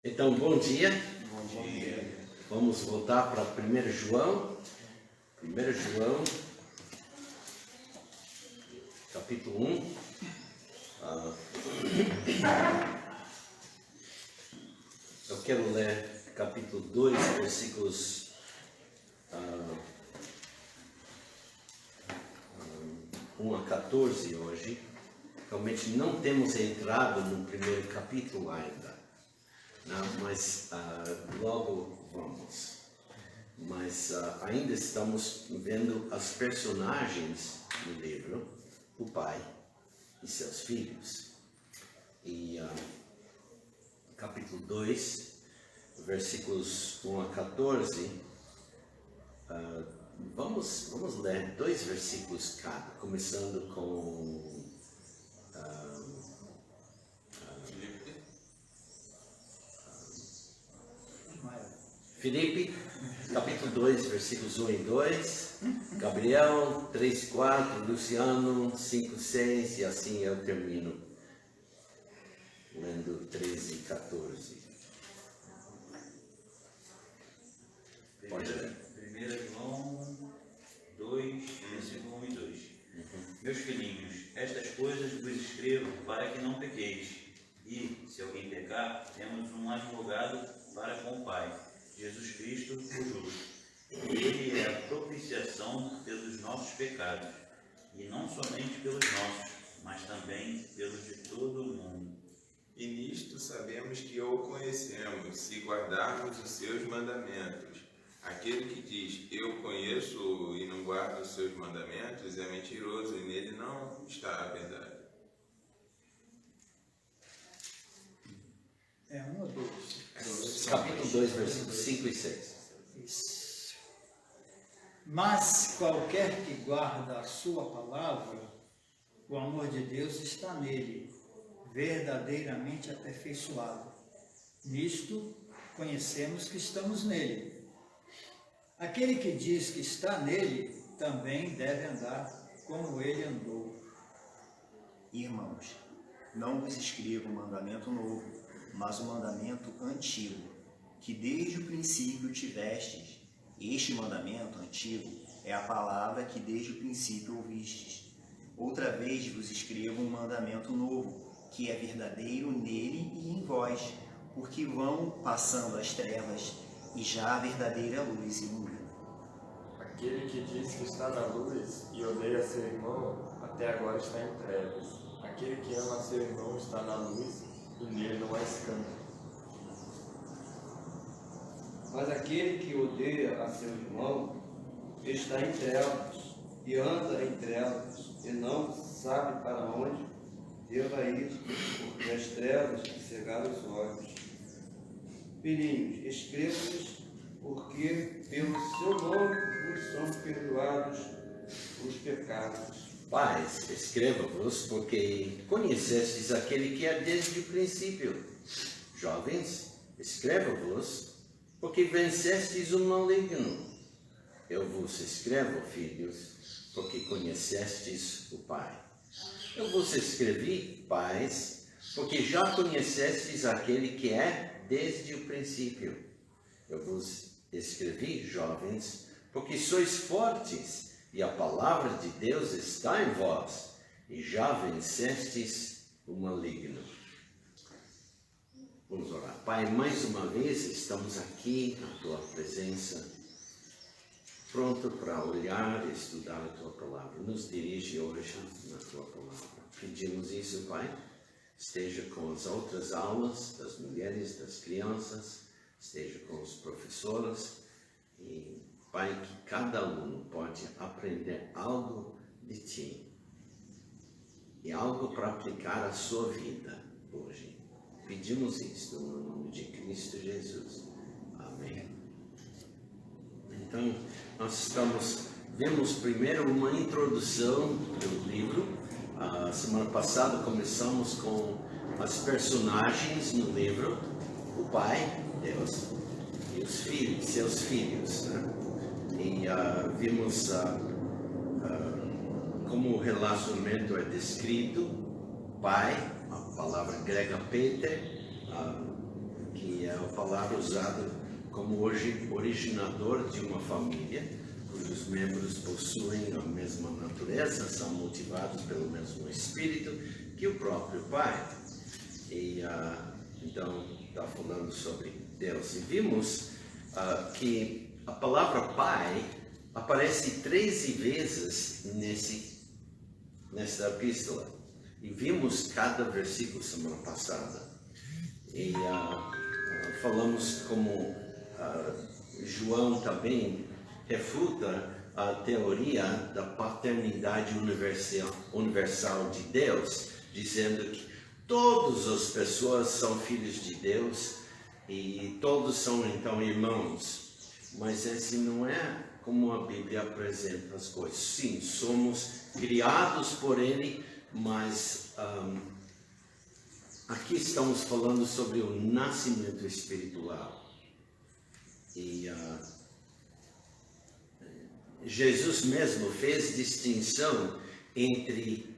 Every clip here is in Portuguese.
Então, bom dia. Bom dia. Vamos voltar para 1 João. 1 João, capítulo 1. Eu quero ler capítulo 2, versículos 1 a 14 hoje. Realmente não temos entrado no primeiro capítulo ainda. Não, mas logo vamos. Mas ainda estamos vendo as personagens do livro, o pai e seus filhos. E capítulo 2, versículos 1 a 14, vamos ler 2 versículos cada, começando com Filipe, capítulo 2, versículos 1 e 2, Gabriel 3, 4, Luciano 5, 6, e assim eu termino lendo 13 e 14. Pode ler. 1 João 2, versículo 1 e 2. Meus filhinhos, estas coisas vos escrevo para que não pequeis. E, se alguém pecar, temos um advogado para com o Pai, Jesus Cristo, o justo. Ele é a propiciação pelos nossos pecados, e não somente pelos nossos, mas também pelos de todo o mundo. E nisto sabemos que o conhecemos, se guardarmos os seus mandamentos. Aquele que diz, eu conheço e não guarda os seus mandamentos, é mentiroso e nele não está a verdade. É 1 ou 2? Capítulo 2, versículos 5 e 6. Isso. Mas qualquer que guarda a sua palavra, o amor de Deus está nele, verdadeiramente aperfeiçoado. Nisto conhecemos que estamos nele. Aquele que diz que está nele, também deve andar como ele andou. Irmãos, não vos escrevo um mandamento novo, mas um mandamento antigo, que desde o princípio tivestes. Este mandamento antigo é a palavra que desde o princípio ouvistes. Outra vez vos escrevo um mandamento novo, que é verdadeiro nele e em vós, porque vão passando as trevas e já a verdadeira luz ilumina. Aquele que diz que está na luz e odeia seu irmão, até agora está em trevas. Aquele que ama seu irmão está na luz e nele não há escândalo. Mas aquele que odeia a seu irmão está em trevas e anda em trevas e não sabe para onde deva ir, porque as trevas lhe cegaram os olhos. Filhinhos, escrevo-lhes porque pelo seu nome vos são perdoados os pecados. Pais, escreva-vos porque conhecestes aquele que é desde o princípio. Jovens, escreva-vos porque vencestes o maligno. Eu vos escrevo, filhos, porque conhecestes o Pai. Eu vos escrevi, pais, porque já conhecestes aquele que é desde o princípio. Eu vos escrevi, jovens, porque sois fortes, e a palavra de Deus está em vós, e já vencestes o maligno. Vamos orar. Pai, mais uma vez estamos aqui na Tua presença, pronto para olhar e estudar a Tua palavra. Nos dirige hoje na Tua palavra. Pedimos isso, Pai. Esteja com as outras aulas das mulheres, das crianças, esteja com os professores e, Pai, que cada aluno pode aprender algo de Ti e algo para aplicar à sua vida hoje. Pedimos isto no nome de Cristo Jesus. Amém. Então, nós vemos primeiro uma introdução do livro. A semana passada começamos com as personagens no livro, o Pai, Deus, e os filhos, seus filhos, né? E vimos como o relacionamento é descrito. Pai, a palavra grega Peter, que é a palavra usada como originador de uma família, cujos membros possuem a mesma natureza, são motivados pelo mesmo espírito que o próprio Pai. E então está falando sobre Deus. E vimos que a palavra Pai aparece 13 vezes nesta epístola. E vimos cada versículo semana passada. E falamos como João também refuta a teoria da paternidade universal de Deus, dizendo que todas as pessoas são filhos de Deus e todos são então irmãos. Mas esse não é como a Bíblia apresenta as coisas. Sim, somos criados por Ele, mas aqui estamos falando sobre o nascimento espiritual. E Jesus mesmo fez distinção entre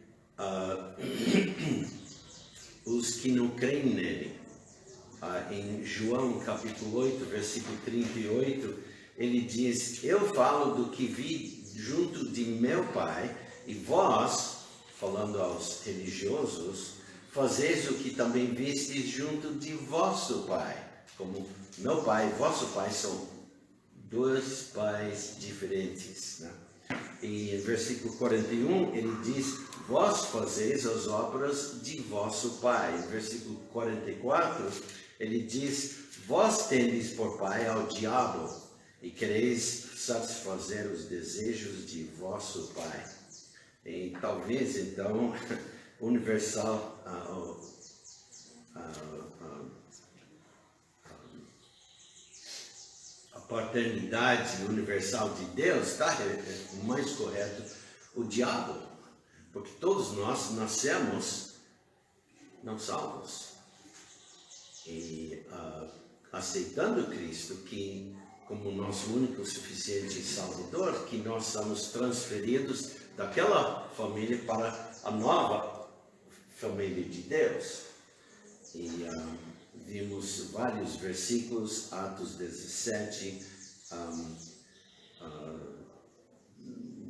os que não creem nele. Em João capítulo 8, versículo 38, ele diz: eu falo do que vi junto de meu Pai, e vós, falando aos religiosos, fazeis o que também vistes junto de vosso Pai. Como meu Pai e vosso Pai são dois pais diferentes, né? E em versículo 41 ele diz: vós fazeis as obras de vosso Pai. Em versículo 44 ele diz: vós tendes por pai ao diabo e quereis satisfazer os desejos de vosso Pai. E talvez então universal a paternidade universal de Deus, tá? É o mais correto, o diabo, porque todos nós nascemos não salvos e aceitando Cristo que como nosso único suficiente Salvador, que nós somos transferidos daquela família para a nova família de Deus. E vimos vários versículos, Atos 17,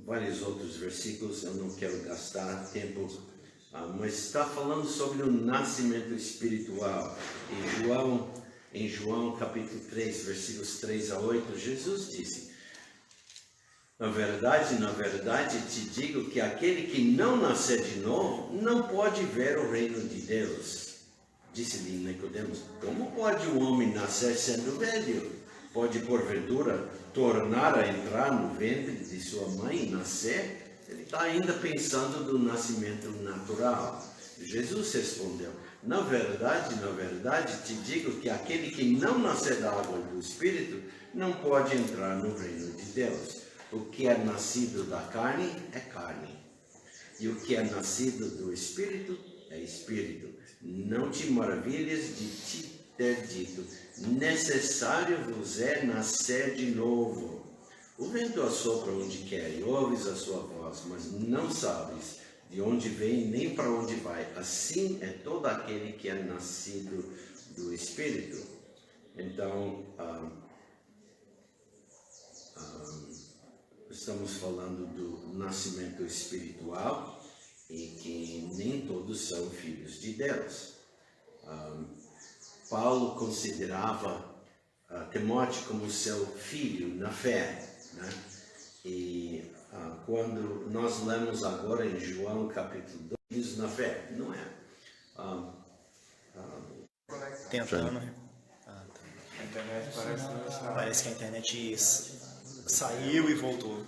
vários outros versículos, eu não quero gastar tempo, mas está falando sobre o nascimento espiritual. Em João capítulo 3, versículos 3 a 8, Jesus disse: na verdade, te digo que aquele que não nascer de novo não pode ver o reino de Deus. Disse-lhe Nicodemos: como pode um homem nascer sendo velho? Pode porventura tornar a entrar no ventre de sua mãe e nascer? Ele está ainda pensando do nascimento natural. Jesus respondeu: na verdade, te digo que aquele que não nascer da água e do Espírito não pode entrar no reino de Deus. O que é nascido da carne é carne, e o que é nascido do Espírito é Espírito. Não te maravilhes de te ter dito: necessário vos é nascer de novo. O vento assopra onde quer e ouves a sua voz, mas não sabes de onde vem nem para onde vai. Assim é todo aquele que é nascido do Espírito. Então, estamos falando do nascimento espiritual e que nem todos são filhos de Deus. Paulo considerava Timóteo como seu filho na fé, né? E quando nós lemos agora em João capítulo 2, diz na fé, não é? Tentando. A internet parece não estar. Parece que a internet saiu e voltou.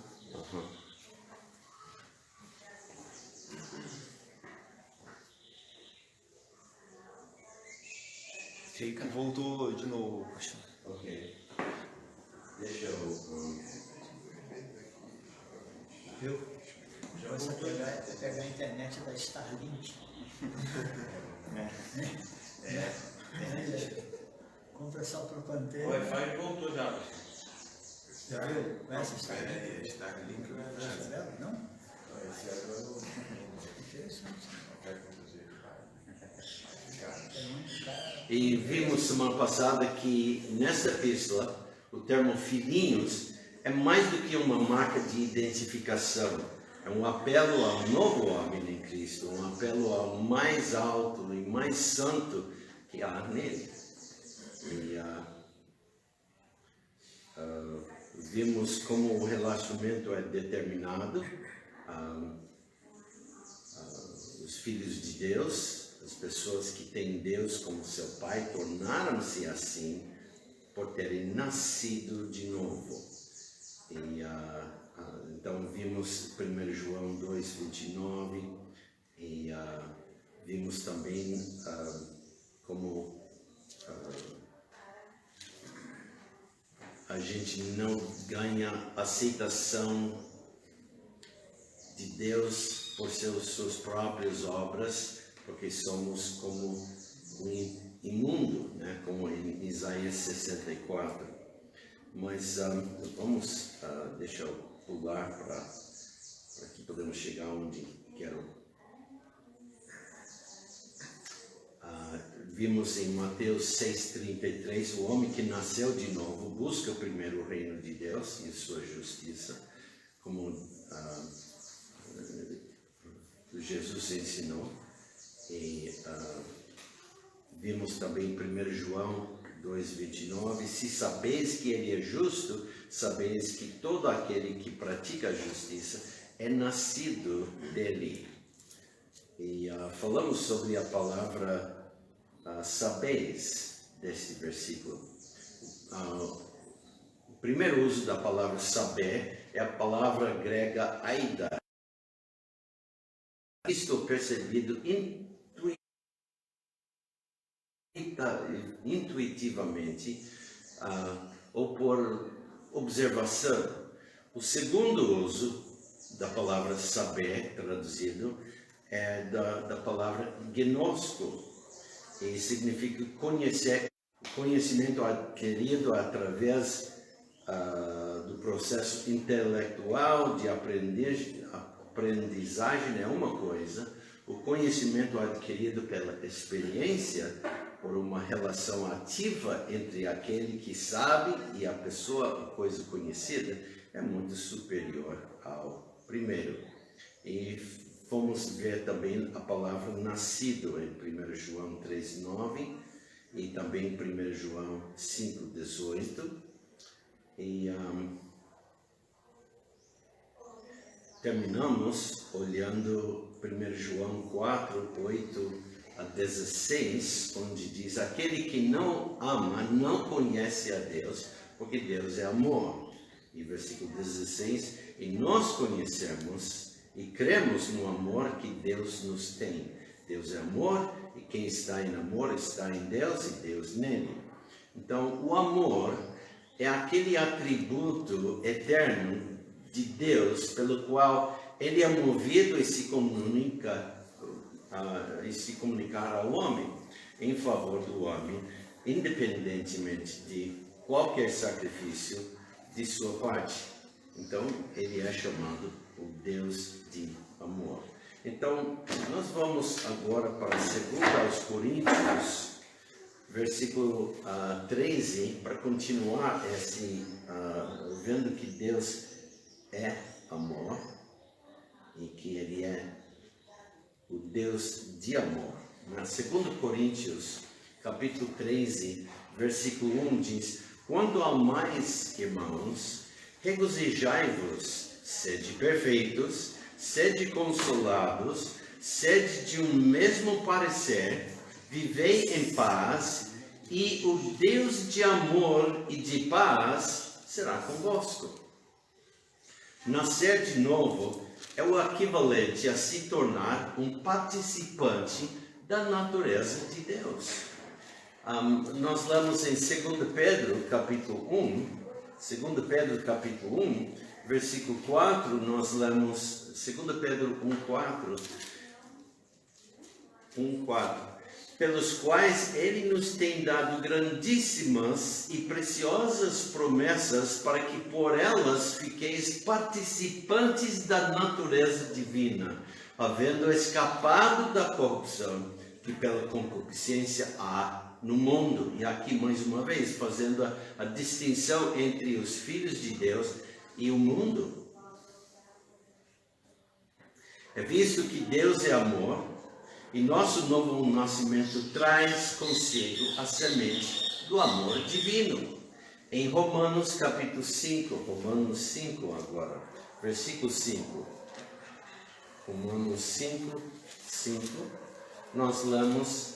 Fica. Voltou de novo. Ok. Deixa eu... Viu? Você pegar a internet da Starlink. Compra só para O Pantera. Wi-Fi voltou já. Já viu? Conhece a Starlink? Peraí, Starlink não é Conhece nada. ela? Não? Esse agora Interessante. não quer conduzir. É muito caro. E vimos semana passada que nessa epístola o termo filhinhos é mais do que uma marca de identificação. É um apelo ao novo homem em Cristo, um apelo ao mais alto e mais santo que há nele. E vimos como o relacionamento é determinado. Os filhos de Deus, as pessoas que têm Deus como seu Pai, tornaram-se assim por terem nascido de novo. E então vimos 1 João 2:29 e vimos também como a gente não ganha aceitação de Deus por suas próprias obras, porque somos como o imundo, né? Como em Isaías 64. Mas vamos, deixa eu pular para que podemos chegar onde quero. Vimos em Mateus 6:33, o homem que nasceu de novo busca primeiro o reino de Deus e sua justiça, como Jesus ensinou. E vimos também em 1 João 2:29, se sabeis que ele é justo, sabeis que todo aquele que pratica a justiça é nascido dele. E falamos sobre a palavra sabeis desse versículo. O primeiro uso da palavra saber é a palavra grega aida. Isto percebido intuitivamente ou por observação. O segundo uso da palavra saber, traduzido, é da palavra gnosco, e significa conhecer, conhecimento adquirido através do processo intelectual de aprendizagem é uma coisa, o conhecimento adquirido pela experiência, por uma relação ativa entre aquele que sabe e a pessoa, a coisa conhecida, é muito superior ao primeiro. E fomos ver também a palavra nascido em 1 João 3:9 e também em 1 João 5:18. E terminamos olhando 1 João 4:8-16, onde diz: aquele que não ama não conhece a Deus, porque Deus é amor. E versículo 16: e nós conhecemos e cremos no amor que Deus nos tem. Deus é amor, e quem está em amor está em Deus e Deus nele. Então, o amor é aquele atributo eterno de Deus pelo qual ele é movido e se comunicar ao homem, em favor do homem, independentemente de qualquer sacrifício de sua parte. Então, ele é chamado o Deus de amor. Então, nós vamos agora para 2 Coríntios, versículo 13, para continuar vendo que Deus é amor e que ele é o Deus de amor. Na 2 Coríntios, capítulo 13, versículo 1 diz: quanto ao mais, irmãos, regozijai-vos, sede perfeitos, sede consolados, sede de um mesmo parecer, vivei em paz, e o Deus de amor e de paz será convosco. Nascer de novo é o equivalente a se tornar um participante da natureza de Deus. Nós lemos em 2 Pedro, capítulo 1, versículo 4, nós lemos 2 Pedro 1:4, pelos quais ele nos tem dado grandíssimas e preciosas promessas, para que por elas fiqueis participantes da natureza divina, havendo escapado da corrupção que pela concupiscência há no mundo. E aqui, mais uma vez, fazendo a distinção entre os filhos de Deus e o mundo. É visto que Deus é amor, e nosso novo nascimento traz consigo a semente do amor divino. Em Romanos capítulo 5, Romanos 5 agora, versículo 5. Romanos 5, 5, nós lemos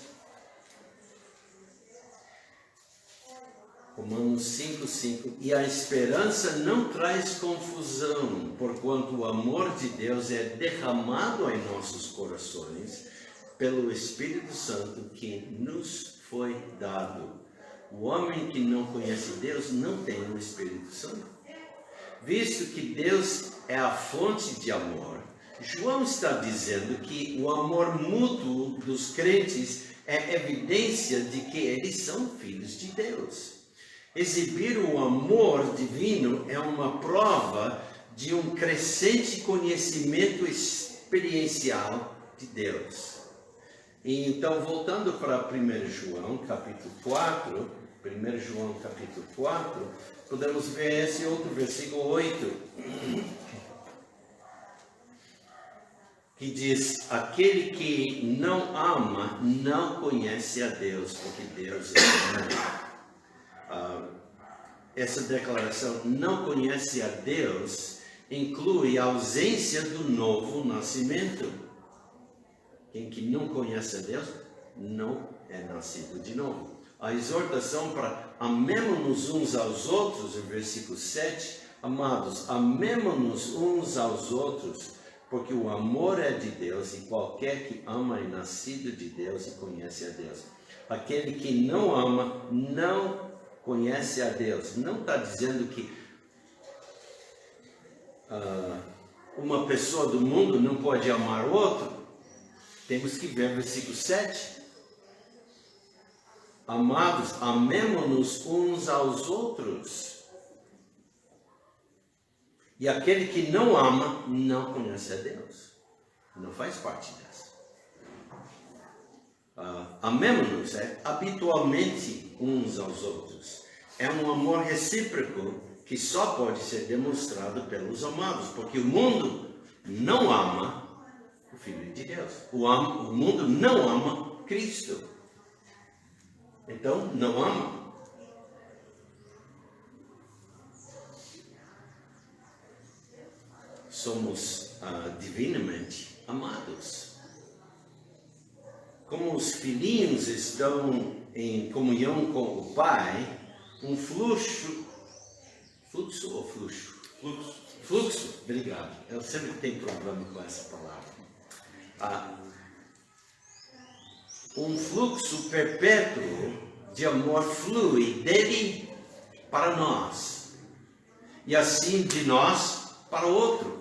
Romanos 5, 5. E a esperança não traz confusão, porquanto o amor de Deus é derramado em nossos corações pelo Espírito Santo que nos foi dado. O homem que não conhece Deus não tem o Espírito Santo. Visto que Deus é a fonte de amor, João está dizendo que o amor mútuo dos crentes é evidência de que eles são filhos de Deus. Exibir o amor divino é uma prova de um crescente conhecimento experiencial de Deus. E então, voltando para 1 João, capítulo 4, 1 João, capítulo 4, podemos ver esse outro versículo 8, que diz: aquele que não ama não conhece a Deus, porque Deus é amor. Essa declaração, não conhece a Deus, inclui a ausência do novo nascimento. Quem que não conhece a Deus, não é nascido de novo. A exortação para amemo-nos uns aos outros, em versículo 7, amados, amemo-nos uns aos outros, porque o amor é de Deus, e qualquer que ama é nascido de Deus e conhece a Deus. Aquele que não ama, não conhece a Deus. Não está dizendo que uma pessoa do mundo não pode amar o outro. Temos que ver versículo 7. Amados, amemo-nos uns aos outros. E aquele que não ama, não conhece a Deus. Não faz parte dessa. Amemo-nos habitualmente uns aos outros. É um amor recíproco que só pode ser demonstrado pelos amados, porque o mundo não ama o Filho de Deus. O mundo não ama Cristo. Então, não ama. Somos divinamente amados. Como os filhinhos estão em comunhão com o Pai, um fluxo, obrigado. Eu sempre tenho problema com essa palavra. Um fluxo perpétuo de amor flui dele para nós, e assim de nós para o outro.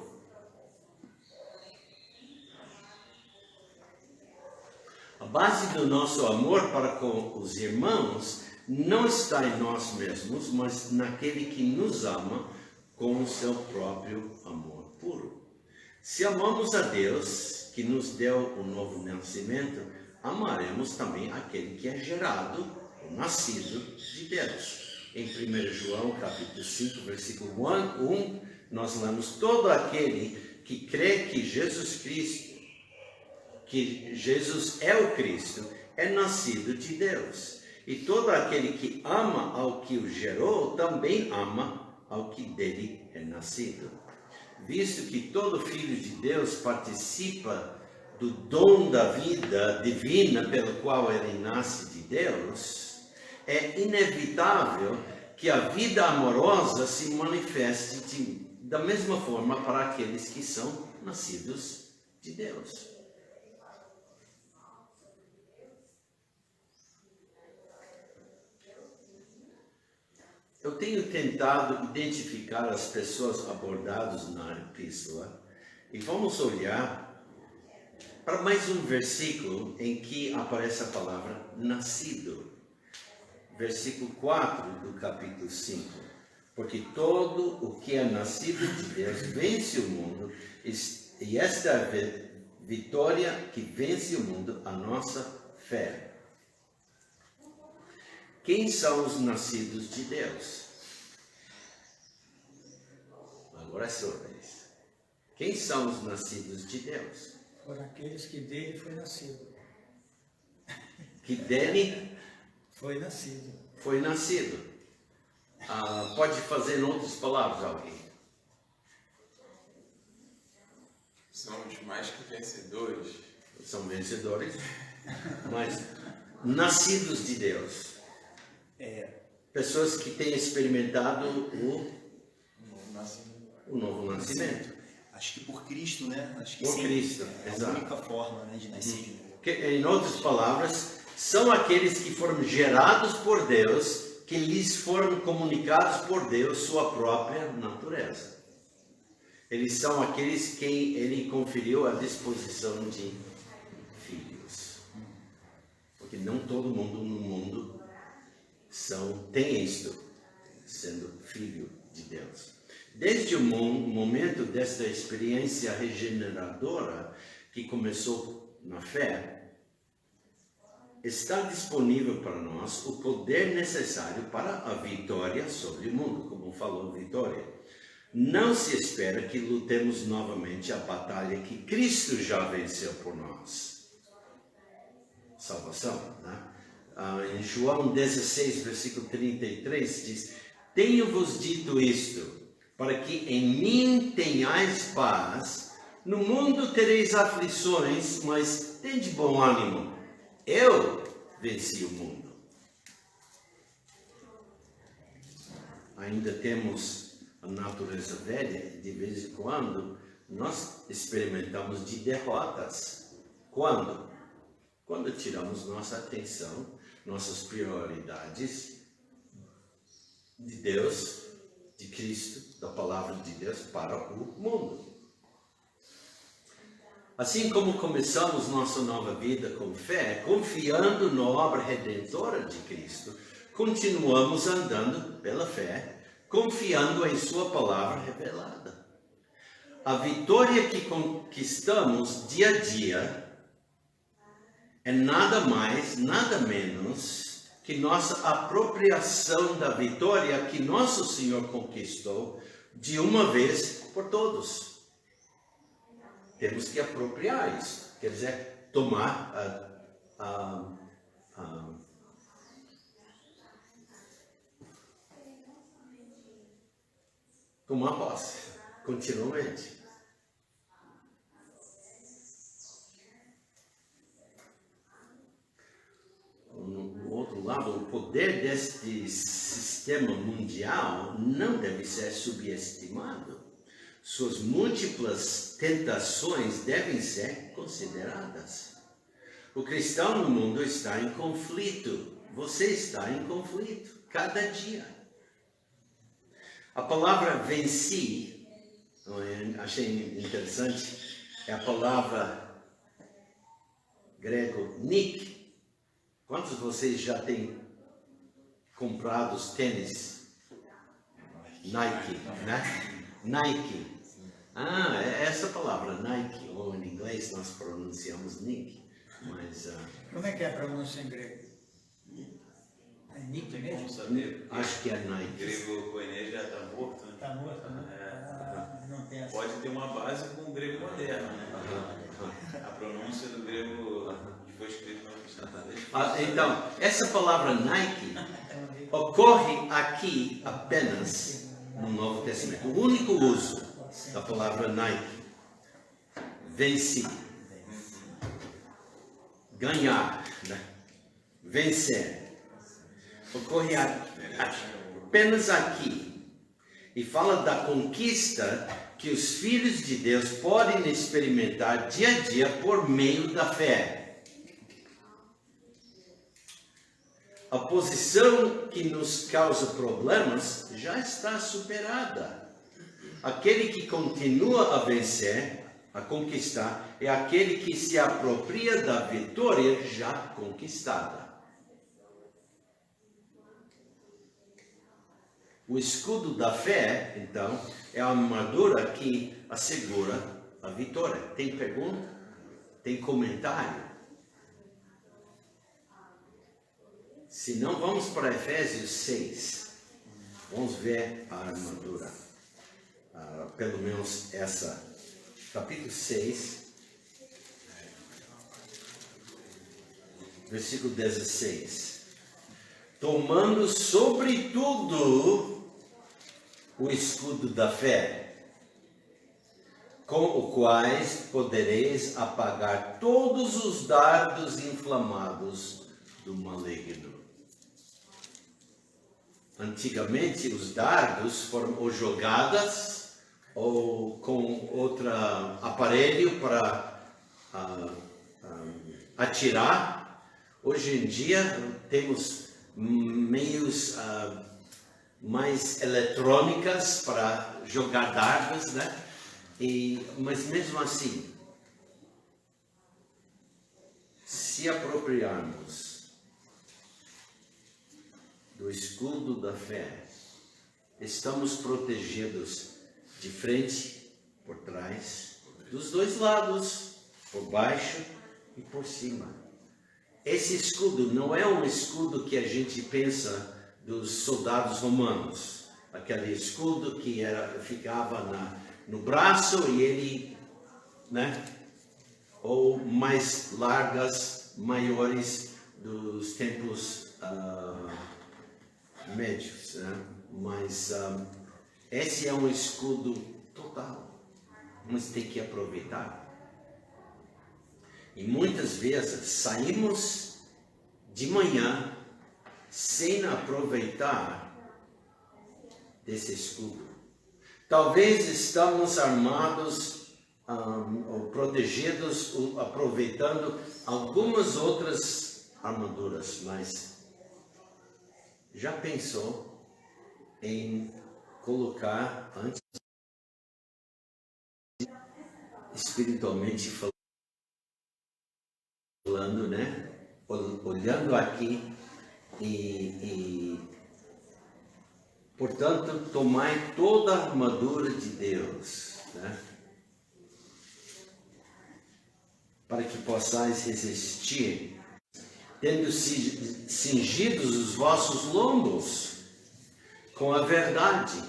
A base do nosso amor para com os irmãos não está em nós mesmos, mas naquele que nos ama com o seu próprio amor puro. Se amamos a Deus, que nos deu o novo nascimento, amaremos também aquele que é gerado, ou nascido de Deus. Em 1 João, capítulo 5, versículo 1, nós lemos: todo aquele que crê que Jesus Cristo, que Jesus é o Cristo, é nascido de Deus. E todo aquele que ama ao que o gerou, também ama ao que dele é nascido. Visto que todo filho de Deus participa do dom da vida divina pelo qual ele nasce de Deus, é inevitável que a vida amorosa se manifeste da mesma forma para aqueles que são nascidos de Deus. Eu tenho tentado identificar as pessoas abordadas na epístola e vamos olhar para mais um versículo em que aparece a palavra nascido. Versículo 4 do capítulo 5. Porque todo o que é nascido de Deus vence o mundo, e esta é a vitória que vence o mundo, a nossa fé. Quem são os nascidos de Deus? Agora é sua vez. Quem são os nascidos de Deus? Foram aqueles que dele foi nascido. Que dele Foi nascido. foi nascido. Pode fazer em outras palavras alguém? Somos mais que vencedores. São vencedores, mas nascidos de Deus. Pessoas que têm experimentado o novo nascimento. Acho que por Cristo, né? Acho que Por sim. Cristo, É a exato. única forma, né, de nascer de novo. Que, em outras palavras, são aqueles que foram gerados por Deus, que lhes foram comunicados por Deus sua própria natureza. Eles são aqueles que ele conferiu a disposição de filhos. Porque não todo mundo no mundo tem isto, sendo filho de Deus. Desde o momento desta experiência regeneradora que começou na fé, está disponível para nós o poder necessário para a vitória sobre o mundo, como falou Vitória. Não se espera que lutemos novamente a batalha que Cristo já venceu por nós. Salvação, né? Em João 16, versículo 33, diz: Tenho-vos dito isto, para que em mim tenhais paz. No mundo tereis aflições, mas tende bom ânimo. Eu venci o mundo. Ainda temos a natureza velha, e de vez em quando nós experimentamos de derrotas. Quando? Quando tiramos nossa atenção, nossas prioridades de Deus, de Cristo, da palavra de Deus para o mundo. Assim como começamos nossa nova vida com fé, confiando na obra redentora de Cristo, continuamos andando pela fé, confiando em sua palavra revelada. A vitória que conquistamos dia a dia é nada mais, nada menos que nossa apropriação da vitória que nosso Senhor conquistou de uma vez por todos. Temos que apropriar isso, quer dizer, tomar tomar posse, continuamente. No outro lado, o poder deste sistema mundial não deve ser subestimado. Suas múltiplas tentações devem ser consideradas. O cristão no mundo está em conflito. Você está em conflito cada dia. A palavra venci, eu achei interessante, é a palavra grego nik. Quantos de vocês já têm comprado os tênis Nike, né? Nike. É essa palavra, Nike, ou em inglês nós pronunciamos Nick, mas Como é que é a pronúncia em grego? É Nick Como mesmo? saber? acho que é O Nike. grego koiné já está morto, né? Está morto, né? Não tem essa. Pode ter uma base com o grego moderno, né? A pronúncia do grego que foi escrito na Então, essa palavra Nike ocorre aqui apenas no Novo Testamento. O único uso da palavra Nike, venci, ganhar, né? Vencer, ocorre apenas aqui e fala da conquista que os filhos de Deus podem experimentar dia a dia por meio da fé. A posição que nos causa problemas já está superada. Aquele que continua a vencer, a conquistar, é aquele que se apropria da vitória já conquistada. O escudo da fé, então, é a armadura que assegura a vitória. Tem pergunta? Tem comentário? Se não, vamos para Efésios 6. Vamos ver a armadura. Pelo menos essa. Capítulo 6. Versículo 16. Tomando sobretudo o escudo da fé, com o quais podereis apagar todos os dardos inflamados do maligno. Antigamente os dardos foram ou jogadas ou com outro aparelho para atirar. Hoje em dia temos meios mais eletrônicas para jogar dardos, né? Mas mesmo assim, se apropriarmos do escudo da fé, estamos protegidos de frente, por trás, dos dois lados, por baixo e por cima. Esse escudo não é um escudo que a gente pensa dos soldados romanos, aquele escudo que ficava no braço e ele, né? Ou mais largas, maiores dos tempos médios, né? Mas esse é um escudo total, mas tem que aproveitar. E muitas vezes saímos de manhã sem aproveitar desse escudo. Talvez estamos armados ou protegidos, aproveitando algumas outras armaduras, mas já pensou em colocar antes, espiritualmente falando, né? Olhando aqui e portanto, tomai toda a armadura de Deus, né? Para que possais resistir, tendo cingidos os vossos lombos com a verdade.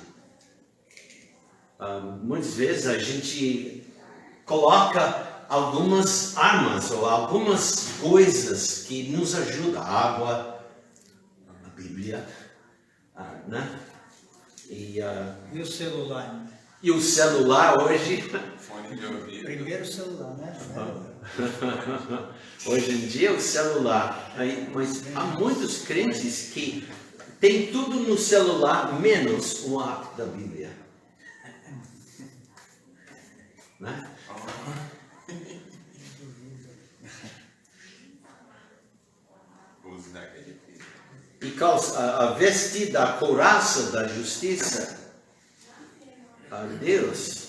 Muitas vezes a gente coloca algumas armas ou algumas coisas que nos ajudam. A água, a Bíblia, né? E o celular, né? E o celular hoje... Fone de ouvido. Primeiro celular, né? Hoje em dia o celular. Mas há muitos crentes que têm tudo no celular, menos o ato da Bíblia. Né? E a vestida a couraça da justiça a Deus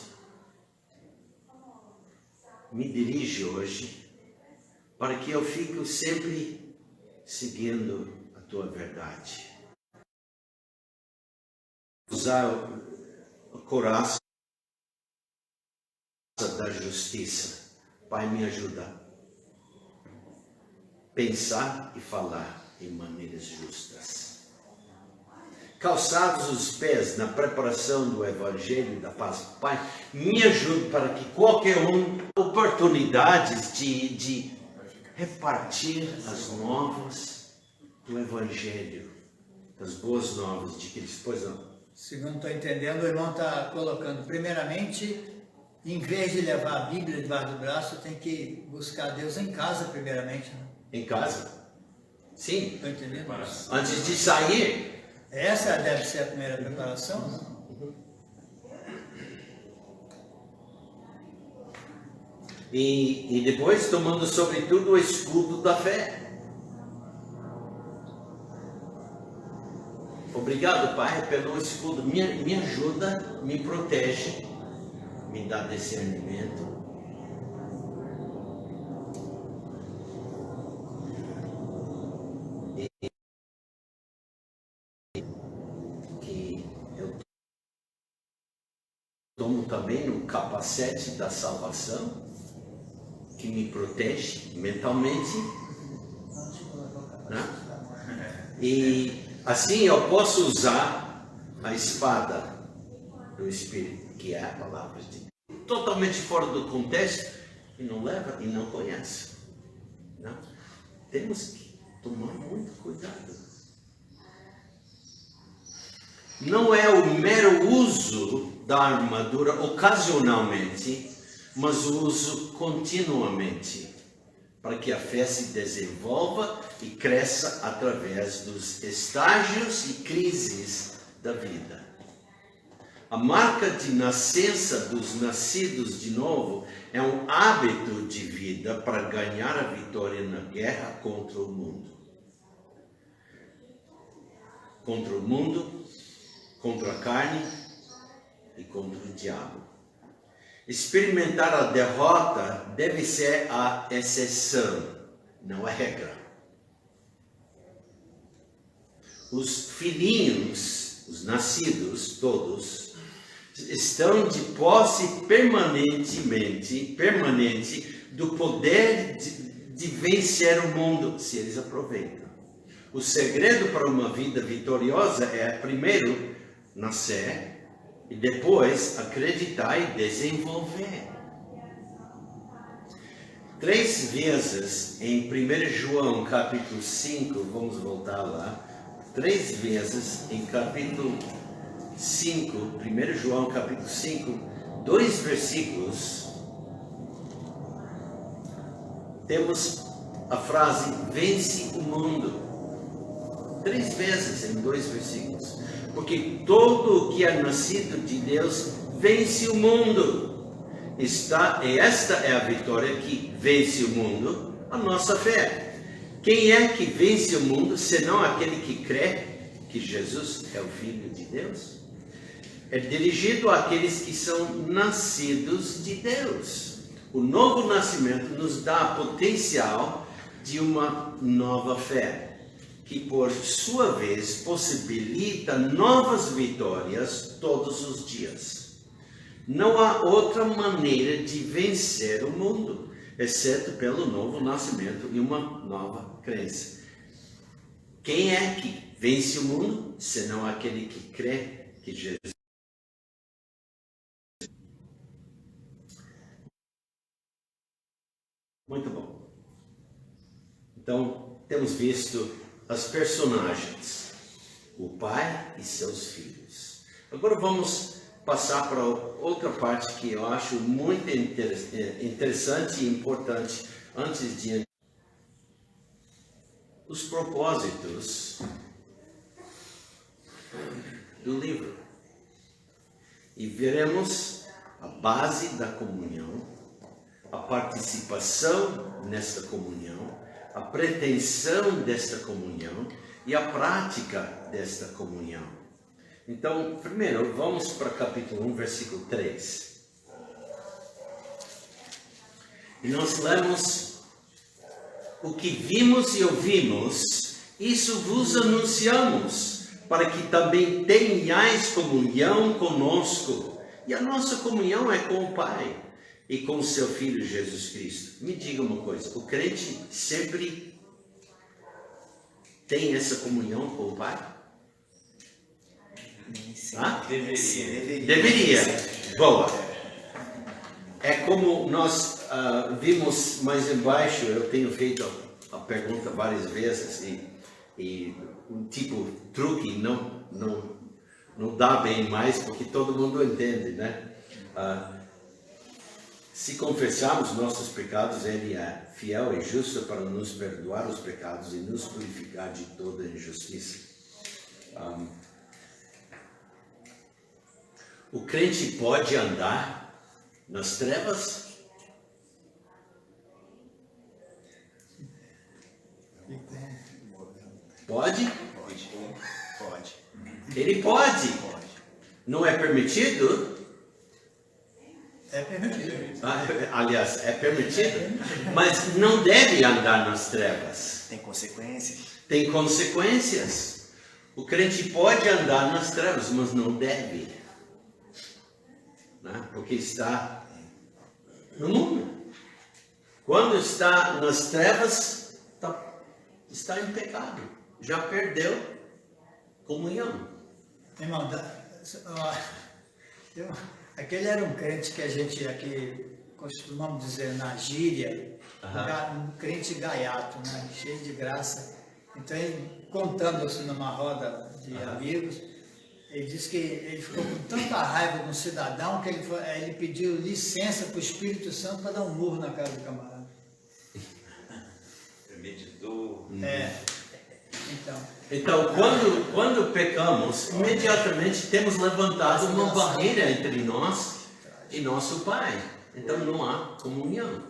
me dirige hoje para que eu fique sempre seguindo a tua verdade. Usar a couraça da justiça. Pai, me ajuda a pensar e falar em maneiras justas. Calçados os pés na preparação do Evangelho da paz. Pai, me ajude para que qualquer oportunidades de repartir as novas do Evangelho, as boas novas de Cristo. Pois não. Segundo estou entendendo, o irmão está colocando, primeiramente, em vez de levar a Bíblia debaixo do braço, tem que buscar Deus em casa, primeiramente. Né? Em casa? Sim. Estou entendendo? Antes de sair. Essa deve ser a primeira preparação, né? E depois tomando sobretudo o escudo da fé. Obrigado, Pai, pelo escudo. Me ajuda, me protege, me dá discernimento. Que eu tomo também o capacete da salvação, que me protege mentalmente, né? E assim eu posso usar a espada do Espírito, que é a palavra de Deus, totalmente fora do contexto, e não leva e não conhece. Não? Temos que tomar muito cuidado. Não é o mero uso da armadura ocasionalmente, mas o uso continuamente, para que a fé se desenvolva e cresça através dos estágios e crises da vida. A marca de nascença dos nascidos de novo é um hábito de vida para ganhar a vitória na guerra contra o mundo. Contra o mundo, contra a carne e contra o diabo. Experimentar a derrota deve ser a exceção, não a regra. Os filhinhos, os nascidos todos, estão de posse permanente do poder de vencer o mundo, se eles aproveitam. O segredo para uma vida vitoriosa é, primeiro, nascer e depois acreditar e desenvolver. 3 vezes em 1 João capítulo 5, vamos voltar lá, 3 vezes em capítulo 5, 1 João capítulo 5, 2 versículos, temos a frase vence o mundo. 3 vezes em 2 versículos. Porque todo o que é nascido de Deus vence o mundo. E esta é a vitória que vence o mundo, a nossa fé. Quem é que vence o mundo, senão aquele que crê que Jesus é o Filho de Deus? É dirigido àqueles que são nascidos de Deus. O novo nascimento nos dá potencial de uma nova fé, que por sua vez possibilita novas vitórias todos os dias. Não há outra maneira de vencer o mundo, exceto pelo novo nascimento e uma nova crença. Quem é que vence o mundo, senão aquele que crê que Jesus Muito bom. Então, temos visto as personagens, o pai e seus filhos. Agora vamos passar para outra parte que eu acho muito interessante e importante antes de os propósitos do livro. E veremos a base da comunhão, a participação nesta comunhão, a pretensão desta comunhão e a prática desta comunhão. Então, primeiro, vamos para capítulo 1, versículo 3. E nós lemos: o que vimos e ouvimos, isso vos anunciamos, para que também tenhais comunhão conosco. E a nossa comunhão é com o Pai e com o seu Filho Jesus Cristo. Me diga uma coisa, o crente sempre tem essa comunhão com o Pai? Deveria. Boa. É como nós vimos mais embaixo, eu tenho feito a pergunta várias vezes e um tipo truque não dá bem mais, porque todo mundo entende, né? Se confessarmos nossos pecados, Ele é fiel e justo para nos perdoar os pecados e nos purificar de toda injustiça. O crente pode andar nas trevas? Pode? Pode. Ele pode. Não é permitido? É permitido. Aliás, é permitido, mas não deve andar nas trevas. Tem consequências. Tem consequências. O crente pode andar nas trevas, mas não deve, né? Porque está no mundo. Quando está nas trevas, está em pecado. já perdeu comunhão. Irmão, aquele era um crente que a gente aqui costumamos dizer na gíria, um crente gaiato, né? Cheio de graça. Então, ele, contando assim numa roda de amigos, ele disse que ele ficou com tanta raiva de um cidadão que ele pediu licença para o Espírito Santo para dar um murro na cara do camarada. Meditou. Então, quando pecamos, imediatamente temos levantado uma barreira entre nós e nosso Pai. Então não há comunhão.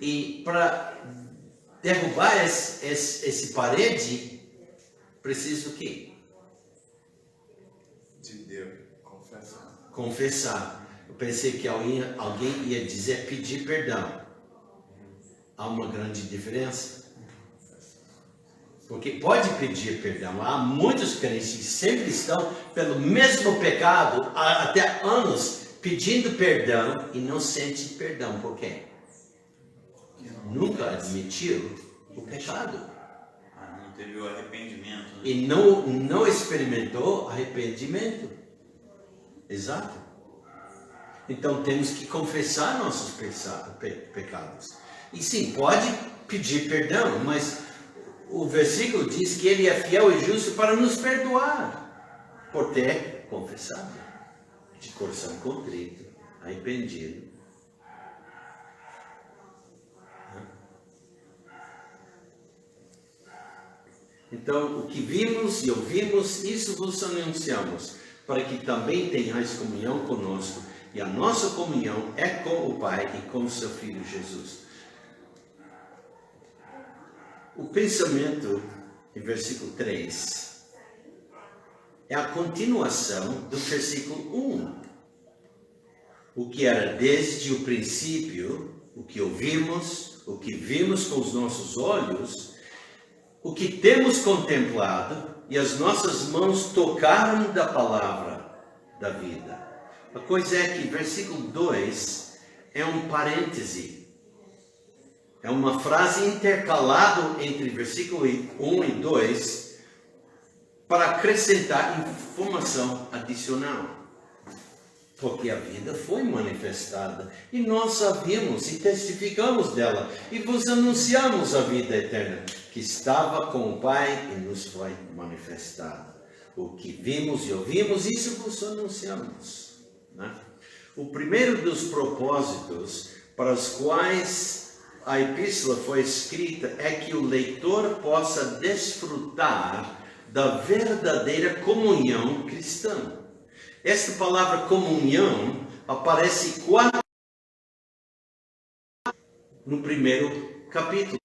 E para derrubar esse parede, precisa o quê? De Deus. Confessar. Confessar. Eu pensei que alguém ia dizer pedir perdão. Há uma grande diferença. Porque pode pedir perdão. Há muitos crentes que sempre estão pelo mesmo pecado há até anos pedindo perdão e não sente perdão. Por quê? Nunca admitiu o pecado. Não teve o arrependimento. Né? E não experimentou arrependimento. Exato. Então temos que confessar nossos pecados. E sim, pode pedir perdão, mas o versículo diz que ele é fiel e justo para nos perdoar por ter confessado, de coração contrito, arrependido. Então, o que vimos e ouvimos, isso vos anunciamos, para que também tenhais comunhão conosco, e a nossa comunhão é com o Pai e com o seu Filho Jesus. O pensamento em versículo 3 é a continuação do versículo 1. O que era desde o princípio, o que ouvimos, o que vimos com os nossos olhos, o que temos contemplado e as nossas mãos tocaram da palavra da vida. A coisa é que versículo 2 é um parêntese. É uma frase intercalada entre versículo 1 e 2 para acrescentar informação adicional. Porque a vida foi manifestada e nós a vimos e testificamos dela e vos anunciamos a vida eterna que estava com o Pai e nos foi manifestada. O que vimos e ouvimos, isso vos anunciamos. Né? O primeiro dos propósitos para os quais a epístola foi escrita é que o leitor possa desfrutar da verdadeira comunhão cristã. Esta palavra comunhão aparece 4 no primeiro capítulo.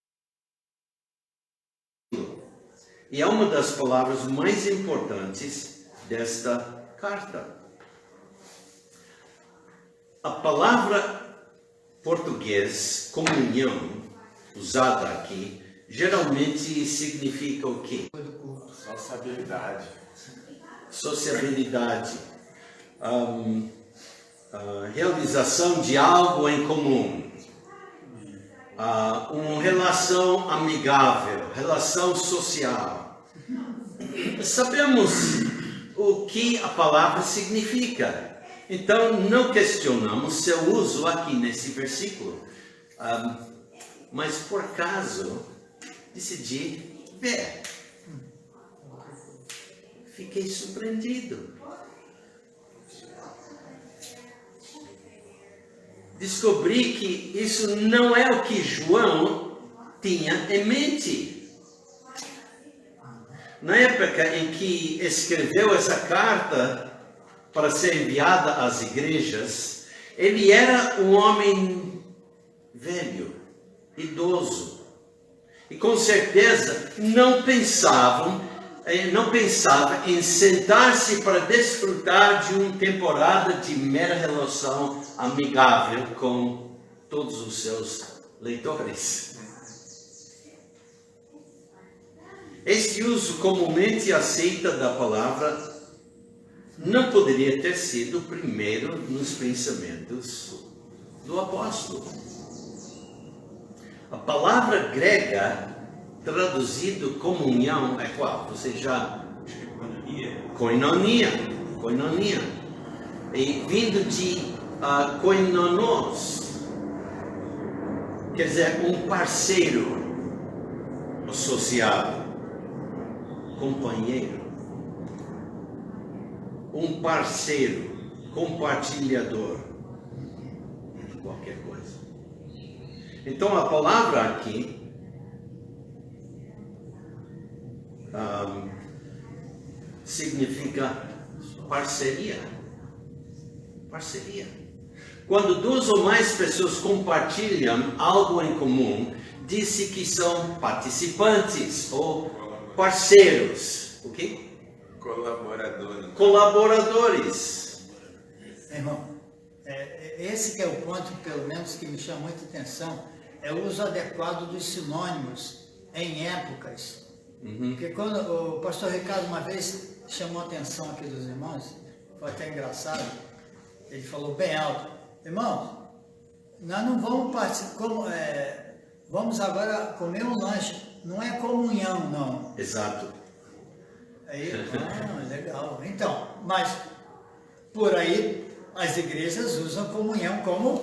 E é uma das palavras mais importantes desta carta. A palavra português, comunhão, usada aqui, geralmente significa o quê? Sociabilidade. Sociabilidade. Realização de algo em comum. Uma relação amigável, relação social. Sabemos o que a palavra significa. Então, não questionamos seu uso aqui nesse versículo. Mas, por acaso, decidi ver. Fiquei surpreendido. Descobri que isso não é o que João tinha em mente. Na época em que escreveu essa carta para ser enviada às igrejas, ele era um homem velho, idoso, e com certeza não pensava em sentar-se para desfrutar de uma temporada de mera relação amigável com todos os seus leitores. Este uso comumente aceito da palavra não poderia ter sido o primeiro nos pensamentos do apóstolo. A palavra grega traduzido comunhão é qual? Você já... Acho que é Koinonia. Koinonia. E vindo de koinonos, quer dizer, um parceiro associado, companheiro, um parceiro, compartilhador de qualquer coisa. Então a palavra aqui significa parceria. Parceria. Quando duas ou mais pessoas compartilham algo em comum, disse que são participantes ou parceiros. O quê? Colaboradores. Irmão, esse que é o ponto, pelo menos, que me chama muita atenção, é o uso adequado dos sinônimos em épocas. Porque quando o pastor Ricardo uma vez chamou a atenção aqui dos irmãos, foi até engraçado, ele falou bem alto: irmãos, nós não vamos participar, vamos agora comer um lanche, não é comunhão, não. Exato. Aí, legal. Então, mas por aí as igrejas usam comunhão como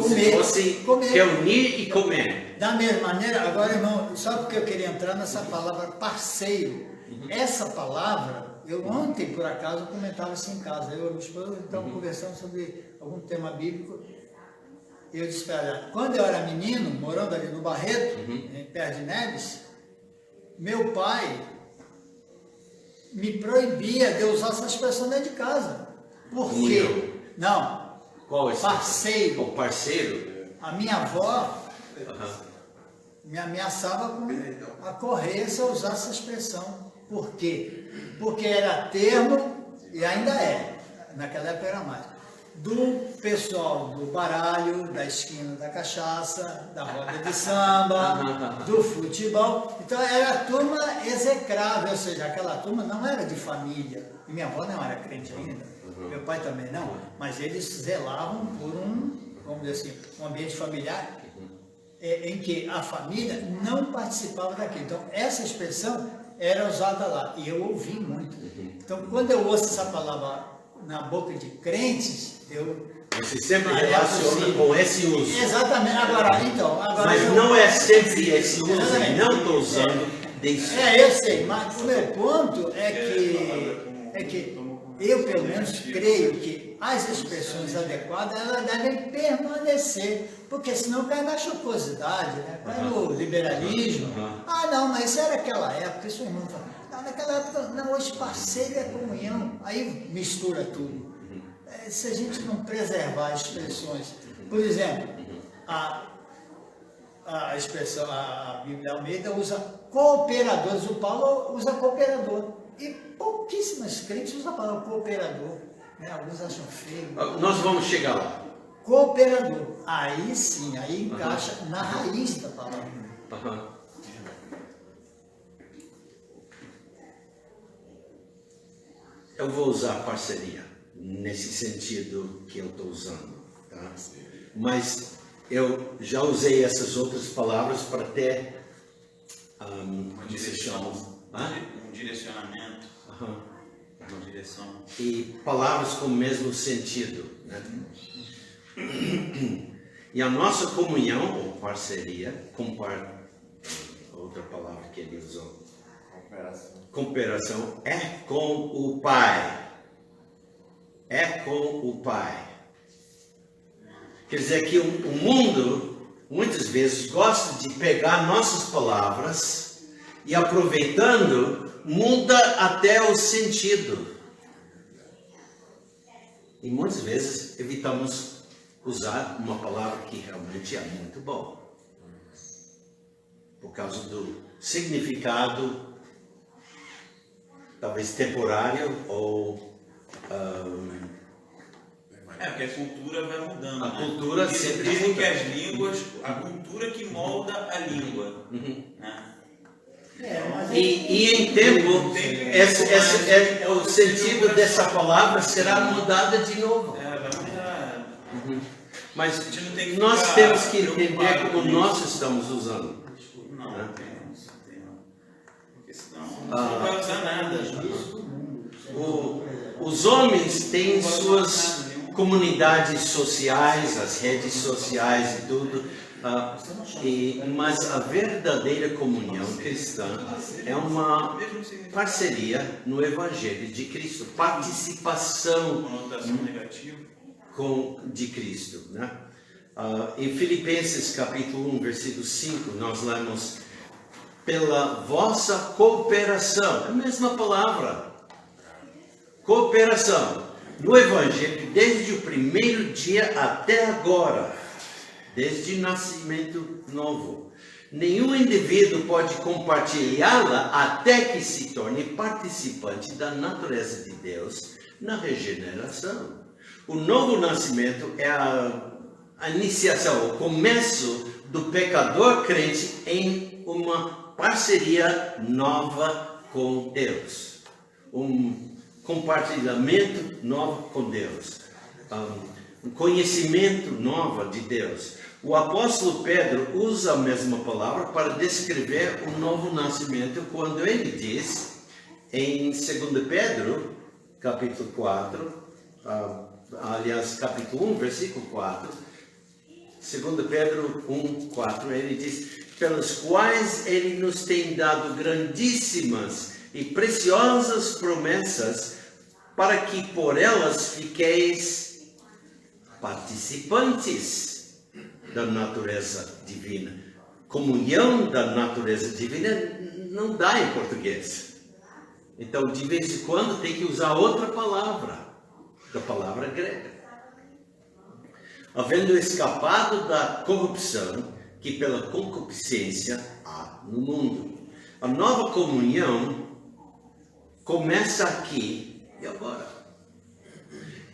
se fosse reunir e comer. Da mesma maneira, agora, irmão, só porque eu queria entrar nessa palavra parceiro. Essa palavra, eu ontem, por acaso, comentava isso em casa. Eu e minha esposa estávamos conversando sobre algum tema bíblico. E eu disse: olha, quando eu era menino, morando ali no Barreto, perto de Neves, meu pai me proibia de usar essa expressão dentro de casa. Por quê? Não. Qual é? Parceiro. O parceiro? A minha avó me ameaçava com a correr se eu usasse essa expressão. Por quê? Porque era termo, e ainda é, naquela época era mais, do pessoal do baralho, da esquina da cachaça, da roda de samba, do futebol. Então era a turma execrável, ou seja, aquela turma não era de família. E minha avó não era crente ainda, meu pai também não, mas eles zelavam por vamos dizer assim, um ambiente familiar em que a família não participava daquilo. Então essa expressão era usada lá, e eu ouvi muito. Então quando eu ouço essa palavra na boca de crentes, você sempre relaciona com esse uso. Exatamente. Agora mas não é sempre esse uso. Não estou usando desse. Eu sei, mas o meu ponto é que eu, pelo menos, creio que as expressões adequadas, elas devem permanecer, porque senão cai na chocosidade, né? Cai no liberalismo. Ah, não, mas isso era aquela época, isso o irmão fala. Não, naquela época, não, hoje parceiro é comunhão, aí mistura tudo. Se a gente não preservar as expressões, por exemplo, a expressão, a Bíblia Almeida usa cooperadores, o Paulo usa cooperador, e pouquíssimas crentes usam a palavra cooperador, né? Alguns acham feio. Nós vamos chegar lá. Cooperador, aí sim, aí encaixa na raiz da palavra. Eu vou usar parceria nesse sentido que eu estou usando, tá? Mas eu já usei essas outras palavras para ter uma direção, um direcionamento, uma direção. E palavras com o mesmo sentido, né? E a nossa comunhão ou parceria, outra palavra que ele usou, cooperação, é com o Pai. É com o Pai. Quer dizer que o mundo, muitas vezes, gosta de pegar nossas palavras e, aproveitando, muda até o sentido. E muitas vezes evitamos usar uma palavra que realmente é muito boa, por causa do significado, talvez temporário ou porque a cultura vai mudando. A cultura sempre dizem muda. que as línguas, a cultura que molda a língua. Né? E em tempo, o sentido dessa palavra será mudada de novo. Vai mudar. Mas A gente não tem que nós ficar temos que entender preocupado como com nós isso. estamos usando. Não, Né? temos. Não vai usar nada. Os homens têm suas comunidades sociais, as redes sociais e tudo, mas a verdadeira comunhão cristã é uma parceria no Evangelho de Cristo, participação Conotação negativa. de Cristo, né? Em Filipenses capítulo 1, versículo 5, nós lemos: pela vossa cooperação, é a mesma palavra, cooperação, no Evangelho, desde o primeiro dia até agora, desde o nascimento novo. Nenhum indivíduo pode compartilhá-la até que se torne participante da natureza de Deus na regeneração. O novo nascimento é a iniciação, o começo do pecador crente em uma parceria nova com Deus. Um compartilhamento novo com Deus. Um conhecimento novo de Deus. O apóstolo Pedro usa a mesma palavra para descrever o novo nascimento quando ele diz em 2 Pedro, capítulo 4, aliás, capítulo 1, versículo 4, 2 Pedro 1, 4, ele diz: pelos quais ele nos tem dado grandíssimas e preciosas promessas, para que por elas fiqueis participantes da natureza divina. Comunhão da natureza divina não dá em português. Então, de vez em quando, tem que usar outra palavra, da palavra grega. Havendo escapado da corrupção que pela concupiscência há no mundo. A nova comunhão começa aqui e agora.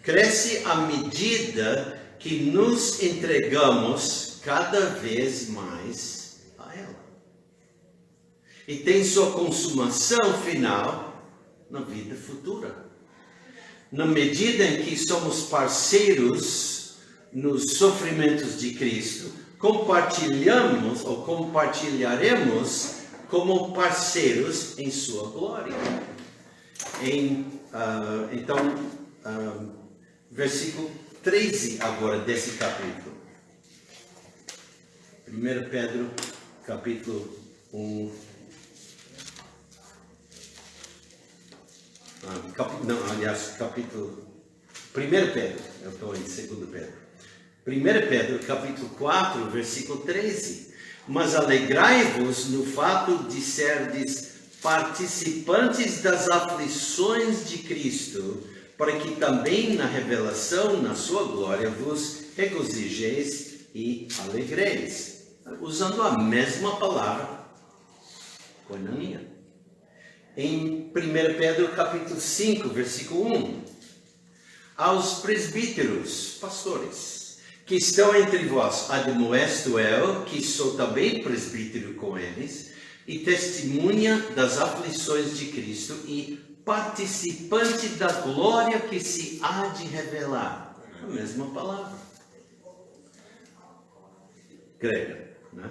Cresce à medida que nos entregamos cada vez mais a ela. E tem sua consumação final na vida futura. Na medida em que somos parceiros nos sofrimentos de Cristo, compartilhamos ou compartilharemos como parceiros em sua glória. Então, versículo 13 agora desse capítulo. 1 Pedro, capítulo 1. Capítulo 1 Pedro, eu estou em 2 Pedro. 1 Pedro, capítulo 4, versículo 13. Mas alegrai-vos no fato de serdes participantes das aflições de Cristo, para que também na revelação, na sua glória, vos regozijeis e alegreis. Usando a mesma palavra, koinonia. Em 1 Pedro capítulo 5, versículo 1. Aos presbíteros, pastores, que estão entre vós, admoesto eu, que sou também presbítero com eles, e testemunha das aflições de Cristo e participante da glória que se há de revelar. A mesma palavra grega, né?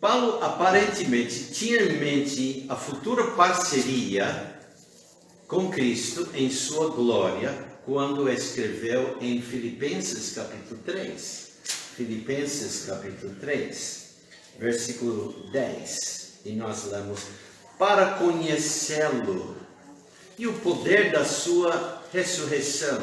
Paulo aparentemente tinha em mente a futura parceria com Cristo em sua glória quando escreveu em Filipenses capítulo 3. Filipenses capítulo 3, versículo 10. E nós lemos: para conhecê-lo e o poder da sua ressurreição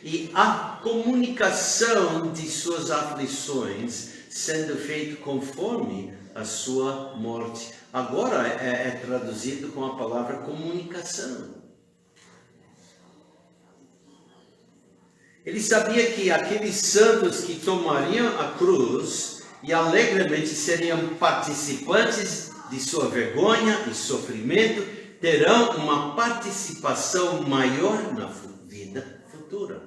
e a comunicação de suas aflições, sendo feito conforme a sua morte. Agora é traduzido com a palavra comunicação. Ele sabia que aqueles santos que tomariam a cruz e alegremente seriam participantes de sua vergonha e sofrimento, terão uma participação maior na vida futura.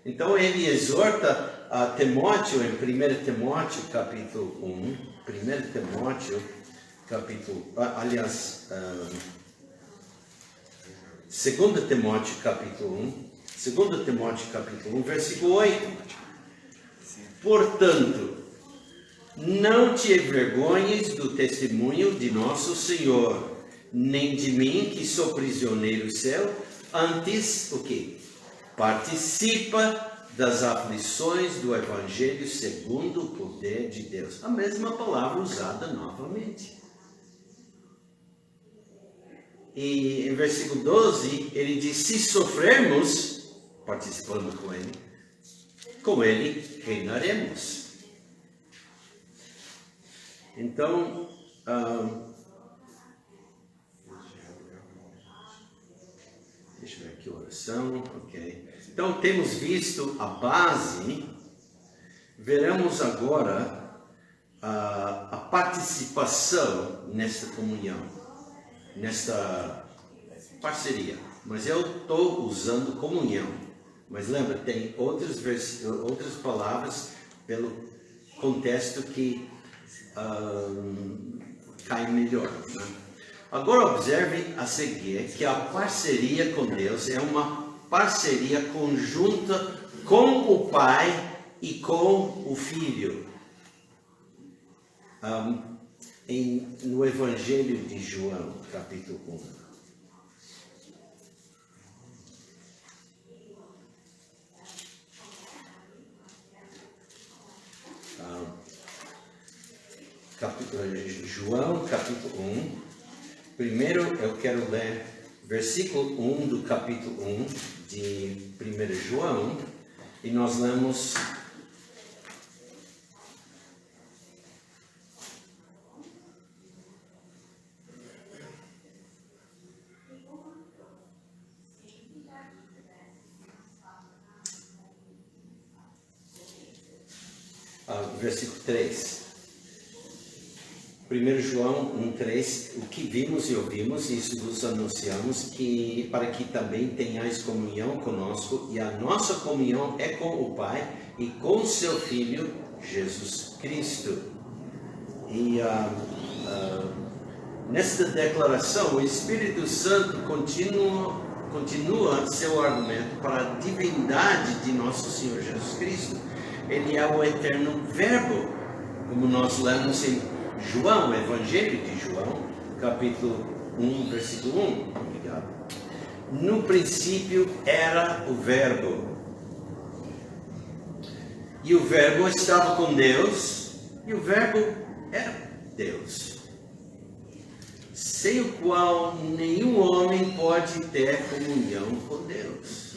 Então ele exorta a Timóteo em 1 Timóteo capítulo 1, 1 Timóteo capítulo, aliás, 2 Timóteo capítulo 1, 2 Timóteo capítulo 1, versículo 8. Portanto, não te envergonhes do testemunho de nosso Senhor, nem de mim, que sou prisioneiro seu, antes, o quê? Participa das aflições do Evangelho segundo o poder de Deus. A mesma palavra usada novamente. E em versículo 12, ele diz, se sofrermos, participando com ele reinaremos. Então, deixa eu ver aqui, oração, ok. Então, temos visto a base, veremos agora a participação nesta comunhão, nesta parceria. Mas eu estou usando comunhão. Mas lembra, tem outras palavras pelo contexto que cai melhor. Né? Agora observe a seguir que a parceria com Deus é uma parceria conjunta com o Pai e com o Filho. No Evangelho de João, capítulo 1. João, capítulo 1. Primeiro eu quero ler versículo 1 do capítulo 1 de 1 João. E nós lemos versículo 3. 1 João 1,3, o que vimos e ouvimos, isso vos anunciamos, que, para que também tenhais comunhão conosco, e a nossa comunhão é com o Pai e com seu Filho, Jesus Cristo. E nesta declaração, o Espírito Santo continua seu argumento para a divindade de nosso Senhor Jesus Cristo. Ele é o eterno Verbo, como nós lemos em João, Evangelho de João, capítulo 1, versículo 1. Obrigado. No princípio era o Verbo. E o Verbo estava com Deus, e o Verbo era Deus. Sem o qual nenhum homem pode ter comunhão com Deus.